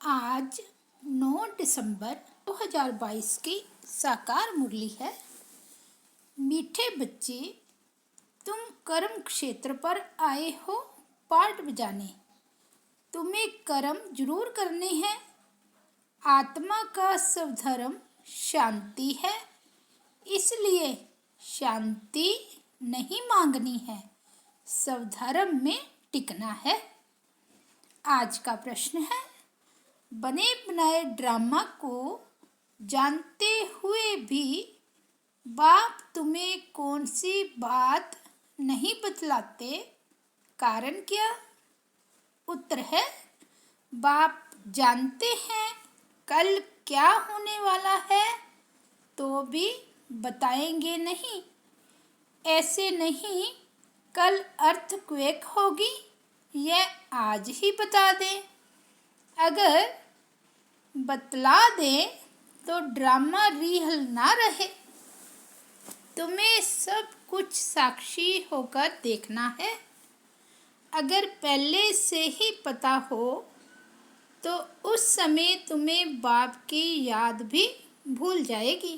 आज 9 दिसंबर 2022 की साकार मुरली है। मीठे बच्चे, तुम कर्म क्षेत्र पर आए हो पाठ बजाने। तुम्हें कर्म जरूर करने हैं। आत्मा का स्वधर्म शांति है, इसलिए शांति नहीं मांगनी है, स्वधर्म में टिकना है। आज का प्रश्न है, बने बनाए ड्रामा को जानते हुए भी बाप तुम्हें कौन सी बात नहीं बतलाते, कारण क्या? उत्तर है, बाप जानते हैं कल क्या होने वाला है, तो भी बताएंगे नहीं। ऐसे नहीं कल अर्थक्वेक होगी, यह आज ही बता दें। अगर बतला दें तो ड्रामा रियल ना रहे। तुम्हें सब कुछ साक्षी होकर देखना है। अगर पहले से ही पता हो तो उस समय तुम्हें बाप की याद भी भूल जाएगी।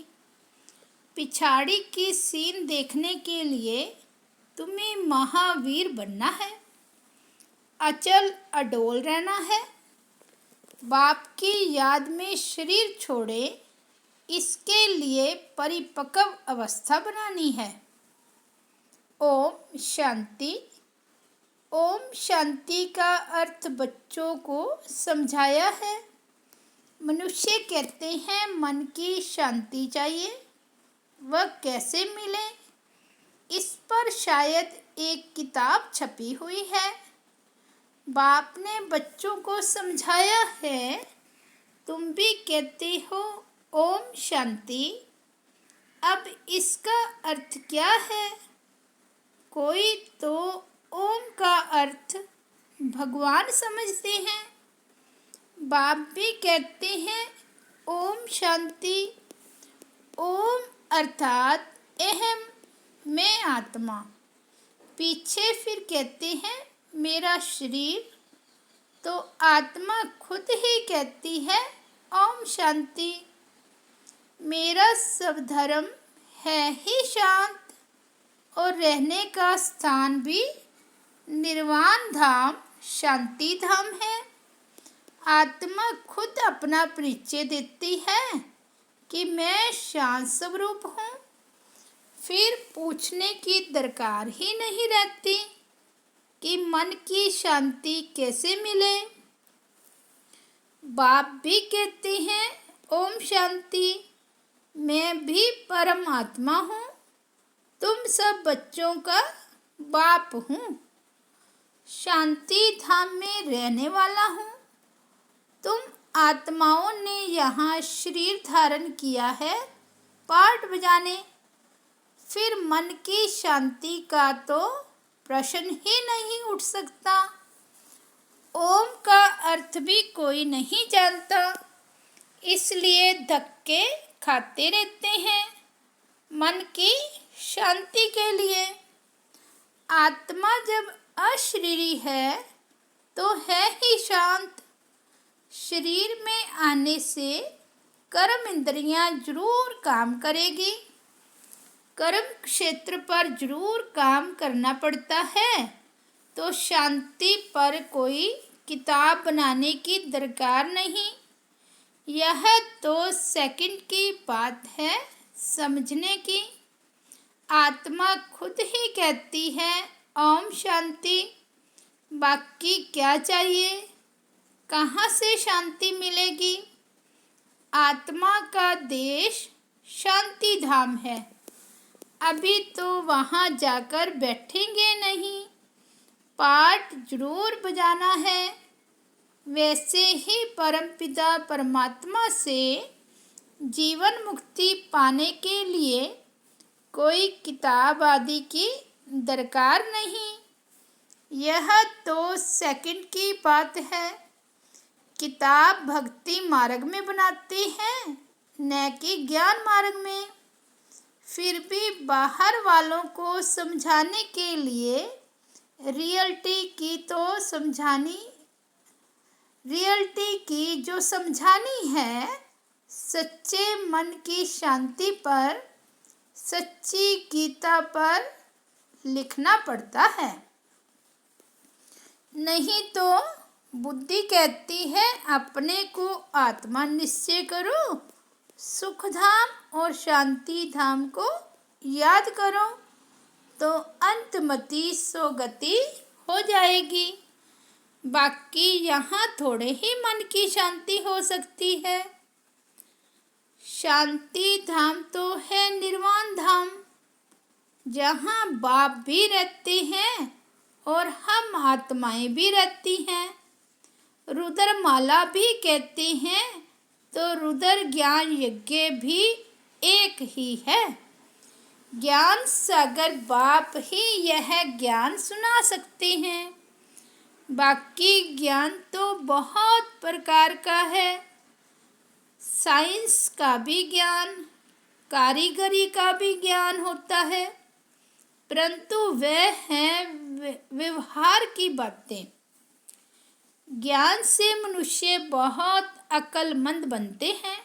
पिछाड़ी की सीन देखने के लिए तुम्हें महावीर बनना है, अचल अडोल रहना है। बाप की याद में शरीर छोड़े, इसके लिए परिपक्व अवस्था बनानी है। ओम शांति। ओम शांति का अर्थ बच्चों को समझाया है। मनुष्य कहते हैं मन की शांति चाहिए, वह कैसे मिले? इस पर शायद एक किताब छपी हुई है। बाप ने बच्चों को समझाया है। तुम भी कहते हो ओम शांति। अब इसका अर्थ क्या है? कोई तो ओम का अर्थ भगवान समझते हैं। बाप भी कहते हैं ओम शांति। ओम अर्थात अहम, मैं आत्मा। पीछे फिर कहते हैं मेरा शरीर, तो आत्मा खुद ही कहती है ओम शांति। मेरा स्वधर्म है ही शांत, और रहने का स्थान भी निर्वाण धाम, शांति धाम है। आत्मा खुद अपना परिचय देती है कि मैं शांत स्वरूप हूँ। फिर पूछने की दरकार ही नहीं रहती कि मन की शांति कैसे मिले। बाप भी कहते हैं ओम शांति। मैं भी परमात्मा हूँ, तुम सब बच्चों का बाप हूँ, शांति धाम में रहने वाला हूँ। तुम आत्माओं ने यहाँ शरीर धारण किया है पाठ बजाने। फिर मन की शांति का तो प्रश्न ही नहीं उठ सकता। ओम का अर्थ भी कोई नहीं जानता, इसलिए धक्के खाते रहते हैं मन की शांति के लिए। आत्मा जब अशरीरी है तो है ही शांत। शरीर में आने से कर्म इंद्रियां जरूर काम करेगी। कर्म क्षेत्र पर जरूर काम करना पड़ता है, तो शांति पर कोई किताब बनाने की दरकार नहीं। यह तो सेकंड की बात है समझने की। आत्मा खुद ही कहती है ओम शांति। बाकी क्या चाहिए? कहाँ से शांति मिलेगी? आत्मा का देश शांति धाम है। अभी तो वहाँ जाकर बैठेंगे नहीं, पाठ जरूर बजाना है। वैसे ही परमपिता परमात्मा से जीवन मुक्ति पाने के लिए कोई किताब आदि की दरकार नहीं। यह तो सेकंड की बात है। किताब भक्ति मार्ग में बनाते हैं, न कि ज्ञान मार्ग में। फिर भी बाहर वालों को समझाने के लिए रियलिटी की तो समझानी रियलिटी की जो समझानी है, सच्चे मन की शांति पर, सच्ची गीता पर लिखना पड़ता है। नहीं तो बुद्धि कहती है अपने को आत्मा निश्चय करो, सुख धाम और शांति धाम को याद करो, तो अंतमति सोगति हो जाएगी। बाकी यहाँ थोड़े ही मन की शांति हो सकती है। शांति धाम तो है निर्वाण धाम, जहाँ बाप भी रहते हैं और हम आत्माएं भी रहती हैं। रुद्रमाला भी कहते हैं, तो रुद्र ज्ञान यज्ञ भी एक ही है। ज्ञान सागर बाप ही यह ज्ञान सुना सकते हैं। बाकी ज्ञान तो बहुत प्रकार का है। साइंस का भी ज्ञान, कारीगरी का भी ज्ञान होता है, परंतु वह हैं व्यवहार की बातें। ज्ञान से मनुष्य बहुत अक्लमंद बनते हैं।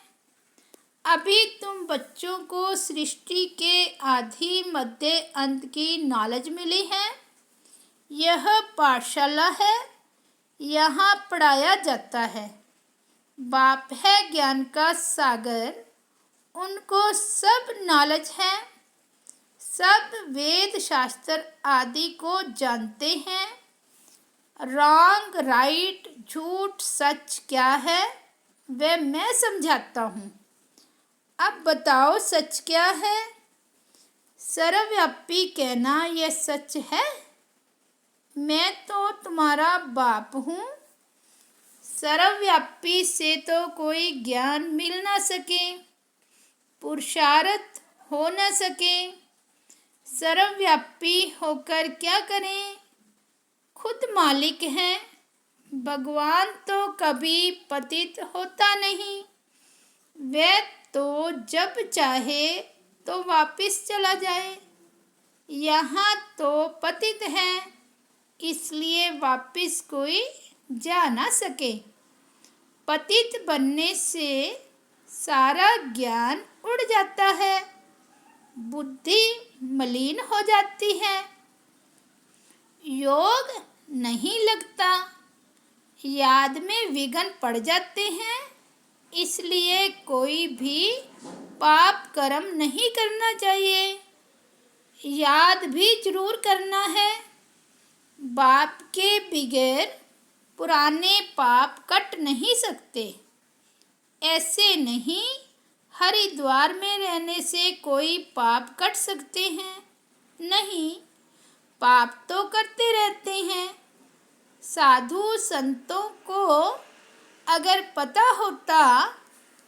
अभी तुम बच्चों को सृष्टि के आदि मध्य अंत की नॉलेज मिली है। यह पाठशाला है, यहाँ पढ़ाया जाता है। बाप है ज्ञान का सागर, उनको सब नॉलेज है, सब वेद शास्त्र आदि को जानते हैं। रॉन्ग राइट झूठ सच क्या है वह मैं समझाता हूँ। अब बताओ सच क्या है? सर्वव्यापी कहना यह सच है। मैं तो तुम्हारा बाप हूँ। सर्वव्यापी से तो कोई ज्ञान मिल ना सके, पुरुषार्थ हो न सके। सर्वव्यापी होकर क्या करें? खुद मालिक हैं। भगवान तो कभी पतित होता नहीं, वह तो जब चाहे तो वापस चला जाए। यहाँ तो पतित है, इसलिए वापस कोई जा ना सके। पतित बनने से सारा ज्ञान उड़ जाता है, बुद्धि मलिन हो जाती है, योग नहीं लगता, याद में विघ्न पड़ जाते हैं। इसलिए कोई भी पाप कर्म नहीं करना चाहिए, याद भी जरूर करना है। बाप के बगैर पुराने पाप कट नहीं सकते। ऐसे नहीं हरिद्वार में रहने से कोई पाप कट सकते हैं, नहीं, पाप तो करते रहते हैं। साधु संतों को अगर पता होता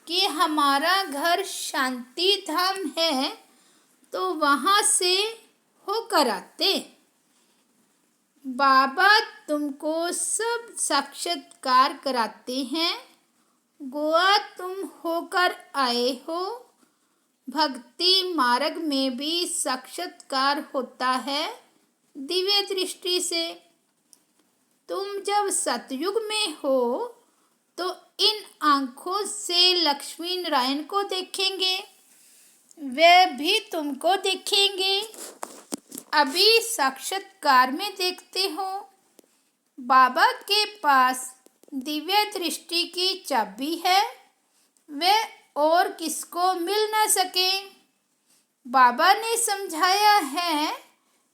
कि हमारा घर शांति धाम है तो वहाँ से होकर आते। बाबा तुमको सब साक्षात्कार कराते हैं। गोवा तुम होकर आए हो। भक्ति मार्ग में भी साक्षात्कार होता है दिव्य दृष्टि से। तुम जब सतयुग में हो तो इन आँखों से लक्ष्मी नारायण को देखेंगे, वे भी तुमको देखेंगे। अभी साक्षात्कार में देखते हो। बाबा के पास दिव्य दृष्टि की चाबी है, वे और किसको मिल न सके। बाबा ने समझाया है,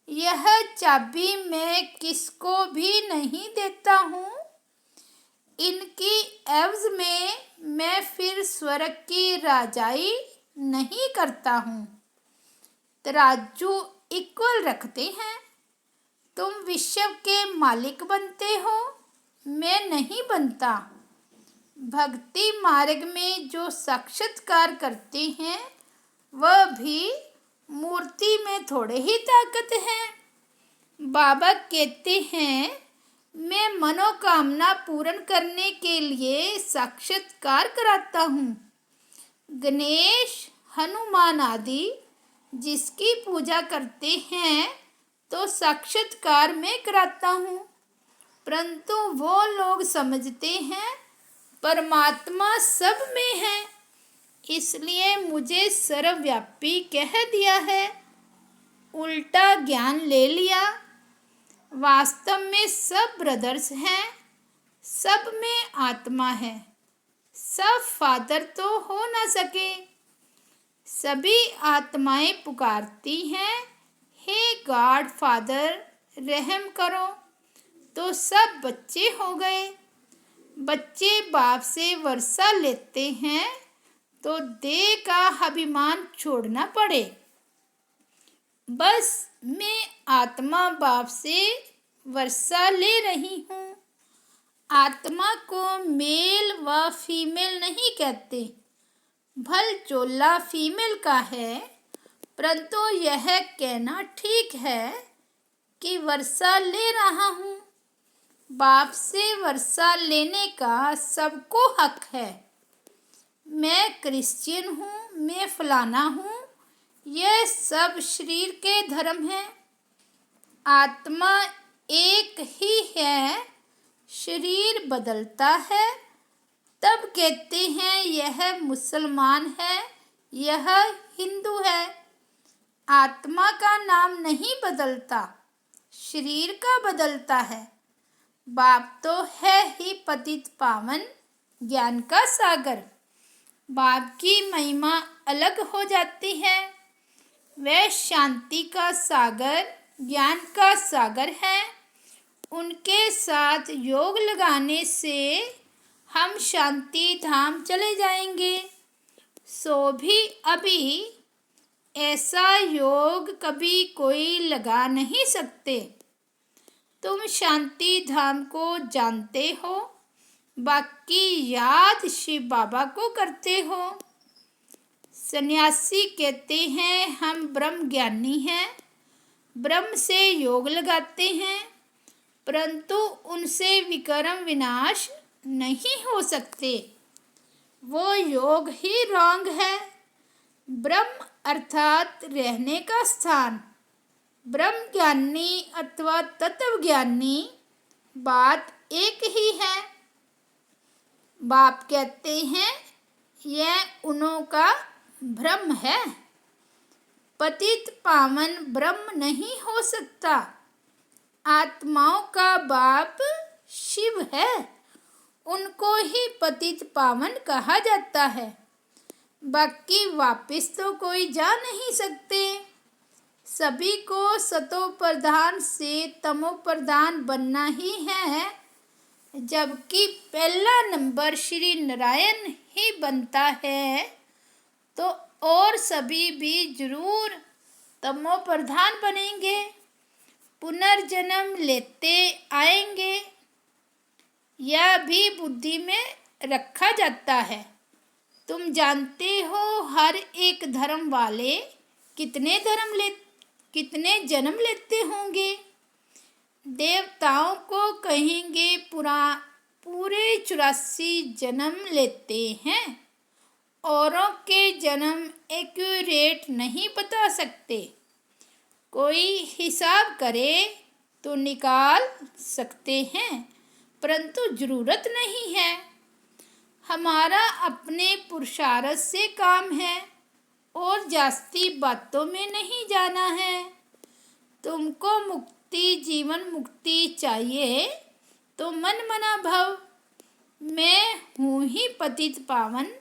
यह चाबी मैं किसको भी नहीं देता हूँ। इनकी एवज में मैं फिर स्वर्ग की राजाई नहीं करता हूँ। तराजू इक्वल रखते हैं। तुम विश्व के मालिक बनते हो, मैं नहीं बनता। भक्ति मार्ग में जो साक्षात्कार करते हैं वह भी मूर्ति में थोड़े ही ताकत है। बाबा कहते हैं, मैं मनोकामना पूर्ण करने के लिए साक्षात्कार कराता हूँ। गणेश हनुमान आदि जिसकी पूजा करते हैं तो साक्षात्कार में कराता हूँ। परंतु वो लोग समझते हैं परमात्मा सब में है, इसलिए मुझे सर्वव्यापी कह दिया है। उल्टा ज्ञान ले लिया। वास्तव में सब ब्रदर्स हैं, सब में आत्मा है। सब फादर तो हो ना सके। सभी आत्माएं पुकारती हैं, हे गॉड फादर रहम करो, तो सब बच्चे हो गए। बच्चे बाप से वर्षा लेते हैं तो देह का अभिमान छोड़ना पड़े। बस मैं आत्मा बाप से वर्षा ले रही हूँ। आत्मा को मेल व फीमेल नहीं कहते। भल चोला फीमेल का है, परंतु यह कहना ठीक है कि वर्षा ले रहा हूँ। बाप से वर्षा लेने का सबको हक है। मैं क्रिश्चियन हूँ, मैं फलाना हूँ, यह सब शरीर के धर्म है। आत्मा एक ही है, शरीर बदलता है। तब कहते हैं यह मुसलमान है, यह हिंदू है। आत्मा का नाम नहीं बदलता, शरीर का बदलता है। बाप तो है ही पतित पावन, ज्ञान का सागर। बाप की महिमा अलग हो जाती है। वह शांति का सागर, ज्ञान का सागर है। उनके साथ योग लगाने से हम शांति धाम चले जाएंगे। सो भी अभी ऐसा योग कभी कोई लगा नहीं सकते। तुम शांति धाम को जानते हो, बाकी याद शिव बाबा को करते हो। सन्यासी कहते हैं हम ब्रह्म ज्ञानी हैं, ब्रह्म से योग लगाते हैं, परंतु उनसे विकर्म विनाश नहीं हो सकते। वो योग ही रॉन्ग है। ब्रह्म अर्थात रहने का स्थान। ब्रह्म ज्ञानी अथवा तत्व ज्ञानी बात एक ही है। बाप कहते हैं यह उन्हों का भ्रम है। पतित पावन ब्रह्म नहीं हो सकता। आत्माओं का बाप शिव है, उनको ही पतित पावन कहा जाता है। बाकी वापिस तो कोई जा नहीं सकते। सभी को सतो प्रधान से तमो प्रधान बनना ही है, जबकि पहला नंबर श्री नारायण ही बनता है, तो और सभी भी जरूर तमो प्रधान बनेंगे, पुनर्जन्म लेते आएंगे। यह भी बुद्धि में रखा जाता है। तुम जानते हो हर एक धर्म वाले कितने जन्म लेते होंगे। देवताओं को कहेंगे पूरे 84 जन्म लेते हैं। औरों के जन्म एक्यूरेट नहीं बता सकते। कोई हिसाब करे तो निकाल सकते हैं, परंतु जरूरत नहीं है। हमारा अपने पुरुषार्थ से काम है और जास्ती बातों में नहीं जाना है। तुमको मुक्ति, जीवन मुक्ति चाहिए तो मन मना भव। मैं हूँ ही पतित पावन,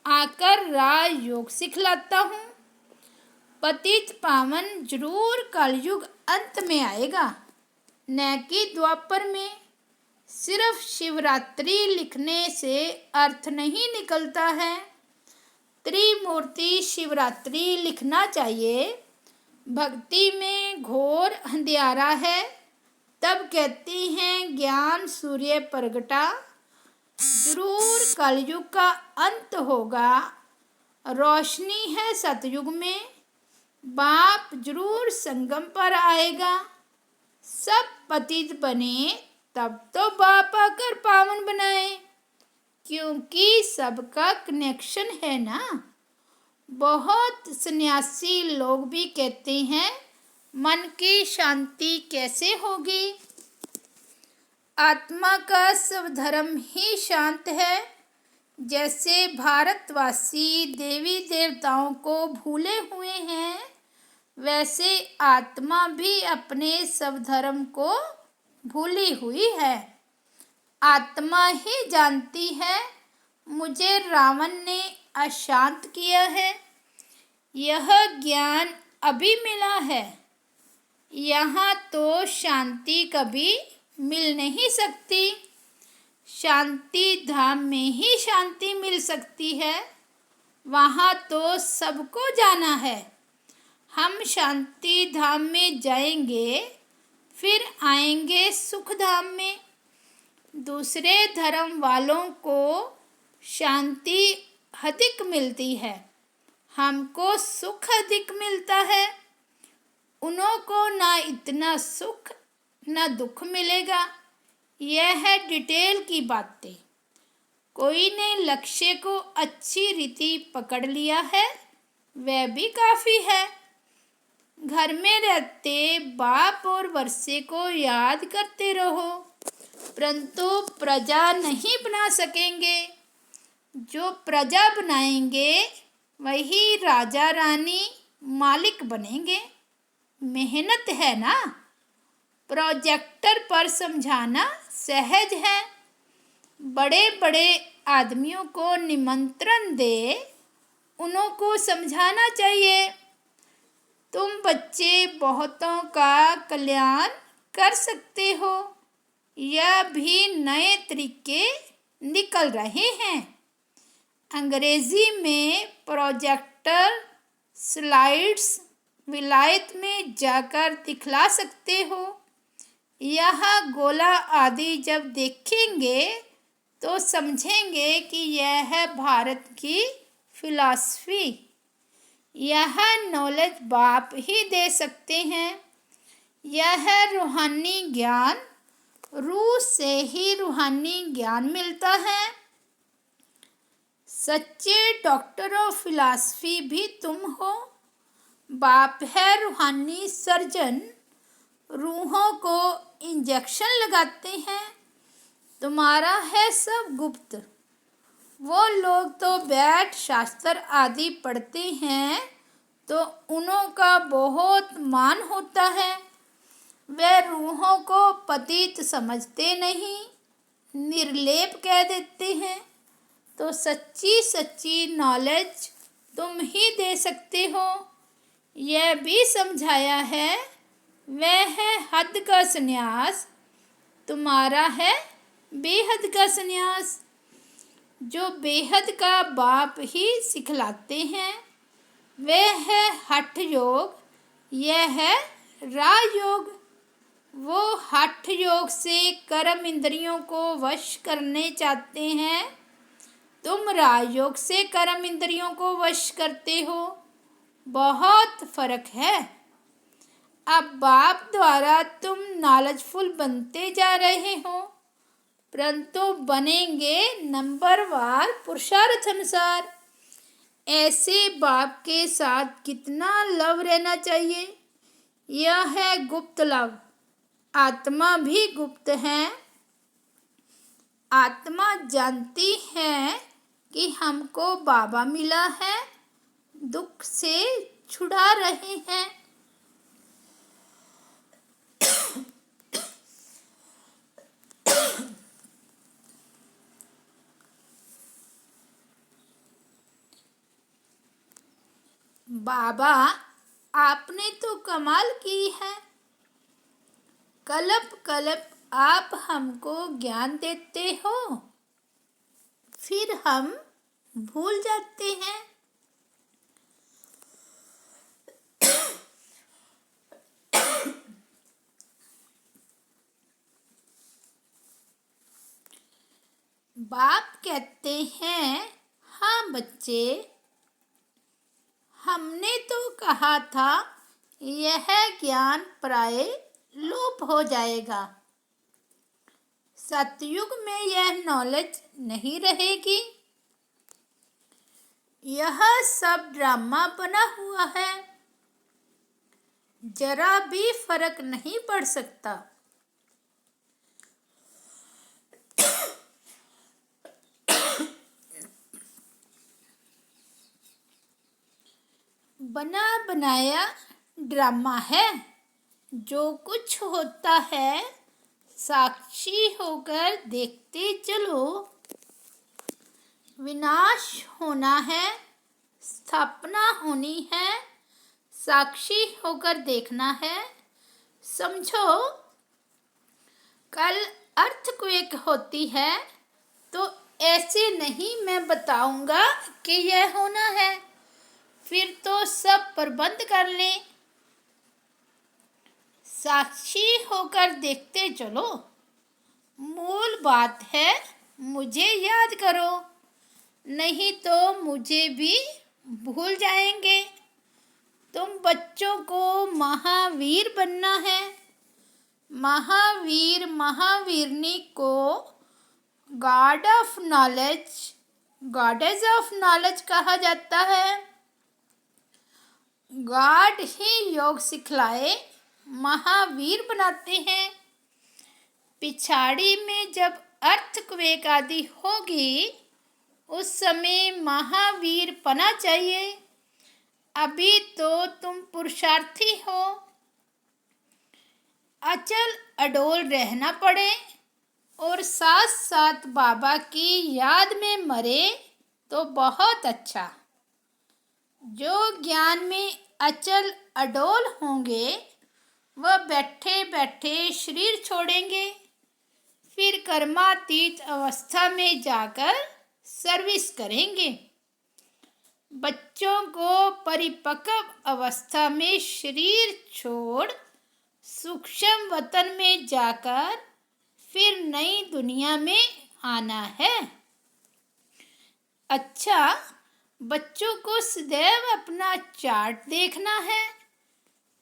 आकर राजयोग सिखलाता हूँ। पतित पावन जरूर कलयुग अंत में आएगा, न कि द्वापर में। सिर्फ शिवरात्रि लिखने से अर्थ नहीं निकलता है। त्रिमूर्ति शिवरात्रि लिखना चाहिए। भक्ति में घोर अंधियारा है, तब कहती हैं ज्ञान सूर्य प्रगटा। जरूर कलयुग का अंत होगा, रोशनी है सतयुग में। बाप जरूर संगम पर आएगा। सब पतित बने तब तो बाप आकर पावन बनाए, क्योंकि सबका कनेक्शन है ना। बहुत सन्यासी लोग भी कहते हैं मन की शांति कैसे होगी। आत्मा का सब धर्म ही शांत है। जैसे भारतवासी देवी देवताओं को भूले हुए हैं, वैसे आत्मा भी अपने सब धर्म को भूली हुई है। आत्मा ही जानती है, मुझे रावण ने अशांत किया है। यह ज्ञान अभी मिला है। यहाँ तो शांति कभी मिल नहीं सकती। शांति धाम में ही शांति मिल सकती है। वहाँ तो सबको जाना है। हम शांति धाम में जाएंगे, फिर आएंगे सुख धाम में। दूसरे धर्म वालों को शांति अधिक मिलती है, हमको सुख अधिक मिलता है। उन्हों को ना इतना सुख ना दुख मिलेगा। यह है डिटेल की बातें। कोई ने लक्ष्य को अच्छी रीति पकड़ लिया है, वह भी काफ़ी है। घर में रहते बाप और वर्षे को याद करते रहो, परंतु प्रजा नहीं बना सकेंगे। जो प्रजा बनाएंगे वही राजा रानी मालिक बनेंगे। मेहनत है ना। प्रोजेक्टर पर समझाना सहज है। बड़े बड़े आदमियों को निमंत्रण दे, उन्हों को समझाना चाहिए। तुम बच्चे बहुतों का कल्याण कर सकते हो। यह भी नए तरीके निकल रहे हैं। अंग्रेजी में प्रोजेक्टर स्लाइड्स विलायत में जाकर दिखला सकते हो। यह गोला आदि जब देखेंगे तो समझेंगे कि यह है भारत की फिलॉसफी। यह नॉलेज बाप ही दे सकते हैं। यह है रूहानी ज्ञान। रूह से ही रूहानी ज्ञान मिलता है। सच्चे डॉक्टर ऑफ फिलॉसफी भी तुम हो। बाप है रूहानी सर्जन। रूहों को इंजेक्शन लगाते हैं। तुम्हारा है सब गुप्त। वो लोग तो बैठ शास्त्र आदि पढ़ते हैं तो उन्हों का बहुत मान होता है। वे रूहों को पतित समझते नहीं, निर्लेप कह देते हैं। तो सच्ची सच्ची नॉलेज तुम ही दे सकते हो। यह भी समझाया है, वह है हद का संन्यास, तुम्हारा है बेहद का संन्यास। जो बेहद का बाप ही सिखलाते हैं, वह है हठ योग, यह है राजयोग। वो हठ योग से कर्म इंद्रियों को वश करने चाहते हैं, तुम राजयोग से कर्म इंद्रियों को वश करते हो। बहुत फर्क है। अब बाप द्वारा तुम नॉलेजफुल बनते जा रहे हो, परंतु बनेंगे नंबरवार पुरुषार्थ अनुसार। ऐसे बाप के साथ कितना लव रहना चाहिए। यह है गुप्त लव। आत्मा भी गुप्त है। आत्मा जानती है कि हमको बाबा मिला है, दुख से छुड़ा रहे हैं। बाबा आपने तो कमाल की है। कल्प कल्प आप हमको ज्ञान देते हो, फिर हम भूल जाते हैं। बाप कहते हैं, हाँ बच्चे, हमने तो कहा था यह ज्ञान प्राय लोप हो जाएगा। सतयुग में यह नॉलेज नहीं रहेगी। यह सब ड्रामा बना हुआ है, जरा भी फर्क नहीं पड़ सकता। बना बनाया ड्रामा है। जो कुछ होता है साक्षी होकर देखते चलो। विनाश होना है, स्थापना होनी है, साक्षी होकर देखना है। समझो, कल अर्थक्वेक होती है तो ऐसे नहीं मैं बताऊंगा कि यह होना है, फिर तो सब प्रबंध कर लें। साक्षी होकर देखते चलो। मूल बात है मुझे याद करो, नहीं तो मुझे भी भूल जाएंगे। तुम बच्चों को महावीर बनना है। महावीर महावीरनी को God of knowledge, goddess of knowledge कहा जाता है। गॉड ही योग सिखलाए महावीर बनाते हैं। पिछाड़ी में जब अर्थक्वेक आदि होगी उस समय महावीर बना चाहिए। अभी तो तुम पुरुषार्थी हो। अचल अडोल रहना पड़े और साथ साथ बाबा की याद में मरे तो बहुत अच्छा। जो ज्ञान में अचल अडोल होंगे वह बैठे बैठे शरीर छोड़ेंगे, फिर कर्मातीत अवस्था में जाकर सर्विस करेंगे। बच्चों को परिपक्व अवस्था में शरीर छोड़ सूक्ष्म वतन में जाकर फिर नई दुनिया में आना है। अच्छा, बच्चों को सदैव अपना चार्ट देखना है,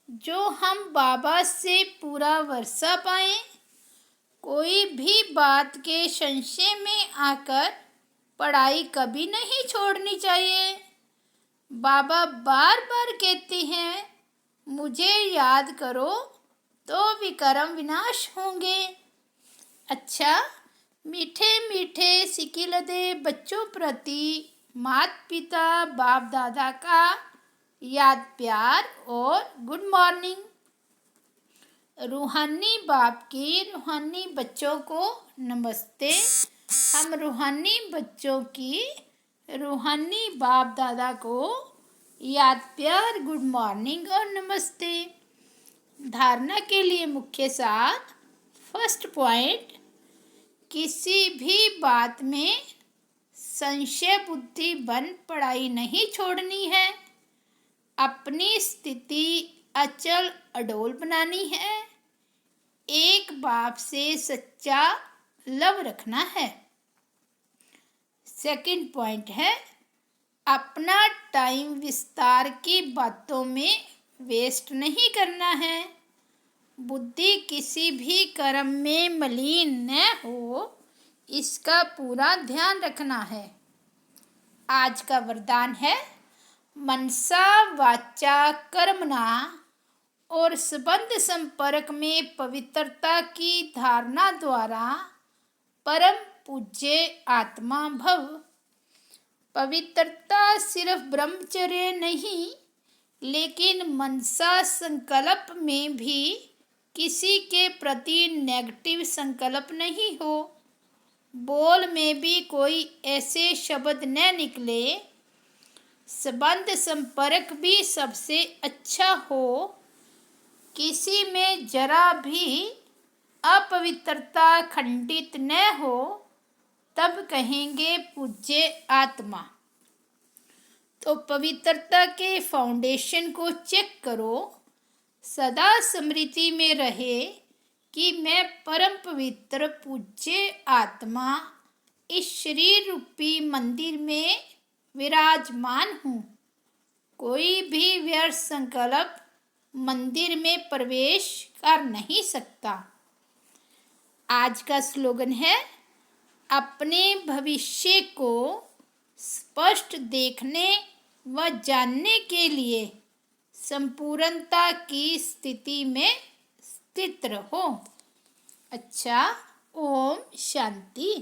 जो हम बाबा से पूरा वर्षा पाएं। कोई भी बात के संशय में आकर पढ़ाई कभी नहीं छोड़नी चाहिए। बाबा बार बार कहते हैं मुझे याद करो तो विकर्म विनाश होंगे। अच्छा, मीठे मीठे सिकिलदे बच्चों प्रति माता पिता बाप दादा का याद प्यार और गुड मॉर्निंग। रूहानी बाप की रूहानी बच्चों को नमस्ते। हम रूहानी बच्चों की रूहानी बाप दादा को याद प्यार गुड मॉर्निंग और नमस्ते। धारणा के लिए मुख्य साथ। फर्स्ट पॉइंट, किसी भी बात में संशय बुद्धि बन पढ़ाई नहीं छोड़नी है। अपनी स्थिति अचल अडोल बनानी है। एक बाप से सच्चा लव रखना है। सेकंड पॉइंट है, अपना टाइम विस्तार की बातों में वेस्ट नहीं करना है। बुद्धि किसी भी कर्म में मलिन न हो, इसका पूरा ध्यान रखना है। आज का वरदान है, मनसा वाचा कर्मणा और संबंध संपर्क में पवित्रता की धारणा द्वारा परम पूज्य आत्मा भव। पवित्रता सिर्फ ब्रह्मचर्य नहीं, लेकिन मनसा संकल्प में भी किसी के प्रति नेगेटिव संकल्प नहीं हो। बोल में भी कोई ऐसे शब्द न निकले। संबंध संपर्क भी सबसे अच्छा हो। किसी में जरा भी अपवित्रता खंडित न हो, तब कहेंगे पूज्य आत्मा। तो पवित्रता के फाउंडेशन को चेक करो। सदा स्मृति में रहे कि मैं परम पवित्र पूज्य आत्मा इस शरीर रूपी मंदिर में विराजमान हूँ। कोई भी व्यर्थ संकल्प मंदिर में प्रवेश कर नहीं सकता। आज का स्लोगन है, अपने भविष्य को स्पष्ट देखने व जानने के लिए संपूर्णता की स्थिति में स्थित रहो। अच्छा, ओम शांति।